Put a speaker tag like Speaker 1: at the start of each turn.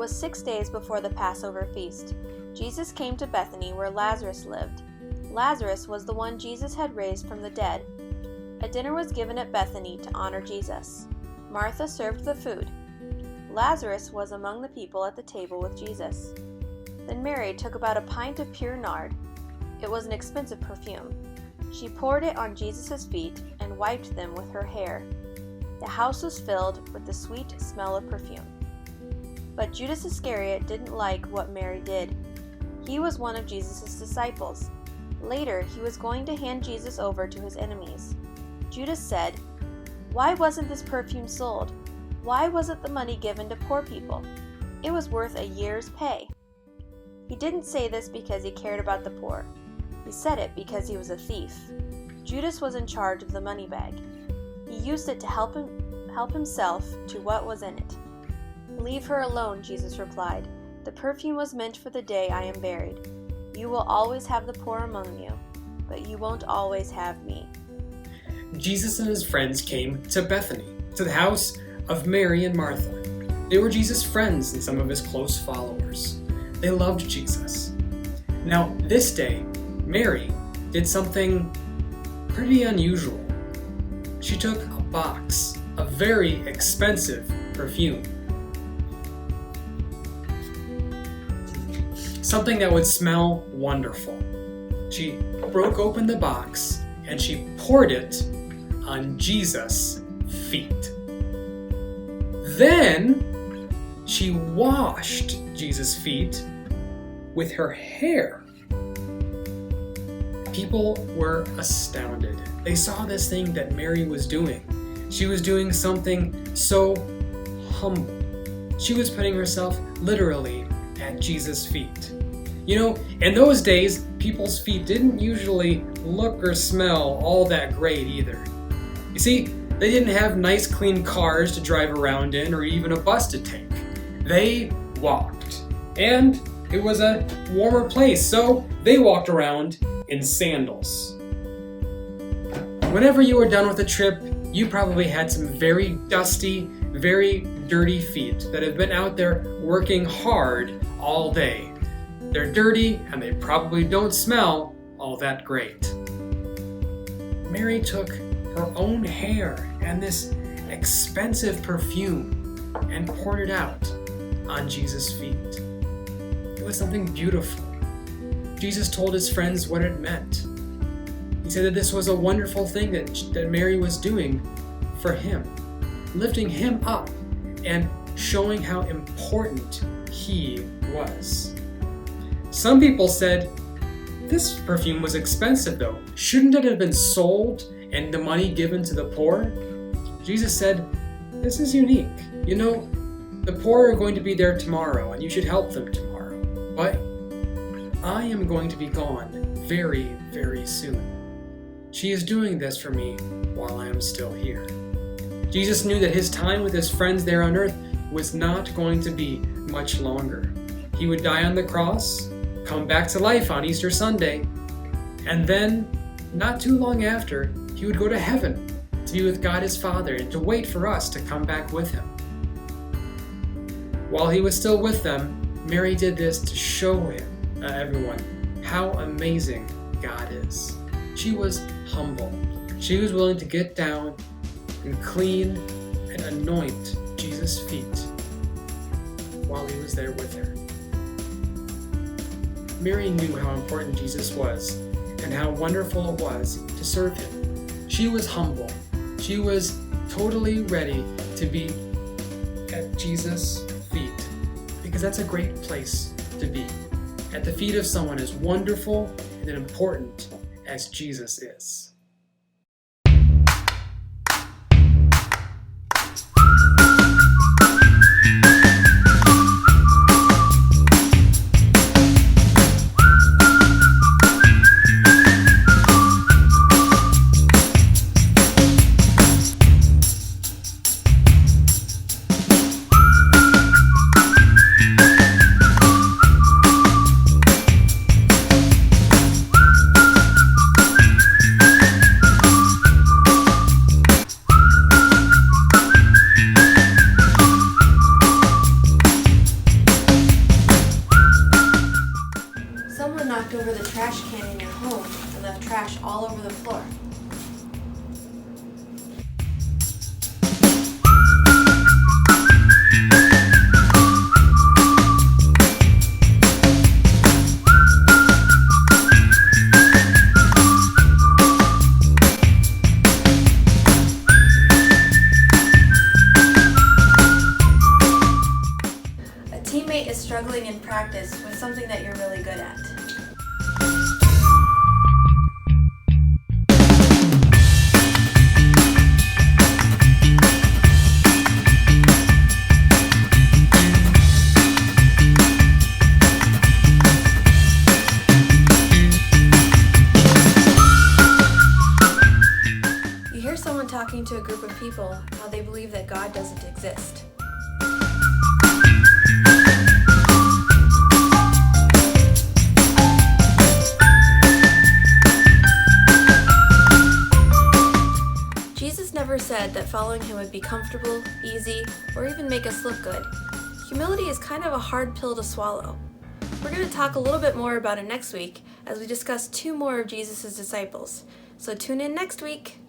Speaker 1: was 6 days before the Passover feast. Jesus came to Bethany where Lazarus lived. Lazarus was the one Jesus had raised from the dead. A dinner was given at Bethany to honor Jesus. Martha served the food. Lazarus was among the people at the table with Jesus. Then Mary took about a pint of pure nard. It was an expensive perfume. She poured it on Jesus' feet and wiped them with her hair. The house was filled with the sweet smell of perfume. But Judas Iscariot didn't like what Mary did. He was one of Jesus' disciples. Later, he was going to hand Jesus over to his enemies. Judas said, "Why wasn't this perfume sold? Why wasn't the money given to poor people? It was worth a year's pay." He didn't say this because he cared about the poor. He said it because he was a thief. Judas was in charge of the money bag. He used it to help himself to what was in it. "Leave her alone," Jesus replied. "The perfume was meant for the day I am buried. You will always have the poor among you, but you won't always have me."
Speaker 2: Jesus and his friends came to Bethany, to the house of Mary and Martha. They were Jesus' friends and some of his close followers. They loved Jesus. Now, this day, Mary did something pretty unusual. She took a box of very expensive perfume. Something that would smell wonderful. She broke open the box and she poured it on Jesus' feet. Then she washed Jesus' feet with her hair. People were astounded. They saw this thing that Mary was doing. She was doing something so humble. She was putting herself literally at Jesus' feet. You know, in those days, people's feet didn't usually look or smell all that great either. You see, they didn't have nice clean cars to drive around in or even a bus to take. They walked. And it was a warmer place, so they walked around in sandals. Whenever you were done with a trip, you probably had some very dusty, very dirty feet that have been out there working hard all day. They're dirty and they probably don't smell all that great. Mary took her own hair and this expensive perfume and poured it out on Jesus' feet. It was something beautiful. Jesus told his friends what it meant. He said that this was a wonderful thing that Mary was doing for him, lifting him up and showing how important he was. Some people said, "This perfume was expensive though. Shouldn't it have been sold and the money given to the poor?" Jesus said, "This is unique. You know, the poor are going to be there tomorrow and you should help them tomorrow. But I am going to be gone very, very soon. She is doing this for me while I am still here." Jesus knew that his time with his friends there on earth was not going to be much longer. He would die on the cross, come back to life on Easter Sunday, and then, not too long after, he would go to heaven to be with God his Father and to wait for us to come back with him. While he was still with them, Mary did this to show everyone how amazing God is. She was humble. She was willing to get down and clean and anoint Jesus' feet while he was there with her. Mary knew how important Jesus was and how wonderful it was to serve him. She was humble. She was totally ready to be at Jesus' feet, because that's a great place to be, at the feet of someone as wonderful and important as Jesus is.
Speaker 1: struggling in practice with something that you're really good at. You hear someone talking to a group of people how they believe that God doesn't exist. Jesus never said that following him would be comfortable, easy, or even make us look good. Humility is kind of a hard pill to swallow. We're going to talk a little bit more about it next week as we discuss 2 more of Jesus' disciples. So tune in next week.